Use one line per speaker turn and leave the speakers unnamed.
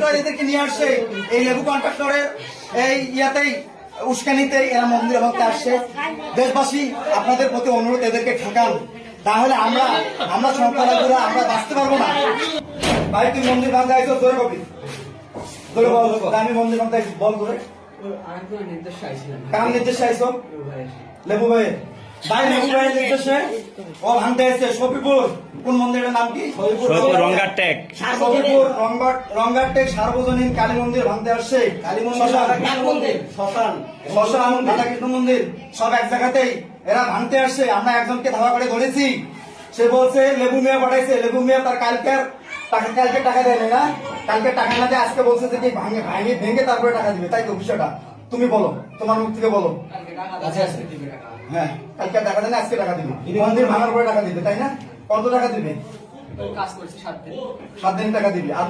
Contractor এদেরকে নিয়ে আসছে, এই লেবু কন্ট্রাক্টরের এই ইয়াতেই উস্কানিতে এরা মন্দিরে ভক্তে আসছে। দেশবাসী আপনাদের প্রতি অনুরোধ, এদেরকে ঠেকান, তাহলে আমরা সংখ্যালঘুরা আমরা বাঁচতে পারবো না। ভাই তুই মন্দির ভাঙতে আইছো, জোরে কবি জোরে বল, আমি মন্দির ভাঙতে আইছি, বল জোরে। কার নির্দেশে আইছো? লেবু ভাই। ভাই লেবু ভাইয়ের নির্দেশে ও ভাঙতে এসছে। শফিপুর কোন মন্দিরের নাম কি?
শফিপুর রঙ্গারটেক।
শফিপুর রঙ্গারটেক সার্বজনীন কালী মন্দির ভাঙতে আসছে। কালী মন্দির, শ্মশান, রাধাকৃষ্ণ মন্দির সব এক জায়গাতেই এরা ভাঙতে আসছে। আমরা একজনকে ধাওয়া করে ধরেছি, সে বলছে লেবু মিয়া পাঠাইছে। লেবু মিয়া তার কালকে টাকা দেয়নি না, কালকে টাকা না দিয়ে আজকে বলছে যে কি ভেঙে তারপরে টাকা দিবে। তাই তো বিষয়টা তুমি বলো, তোমার মুখ থেকে বলো। হ্যাঁ, কালকে টাকা দেয় না, আজকে টাকা দিবে। মন্দির ভাঙার পরে টাকা দিবে, তাই না? কত টাকা দিবে?
কাজ করছে 7 দিন।
7 দিন টাকা দিবে। আর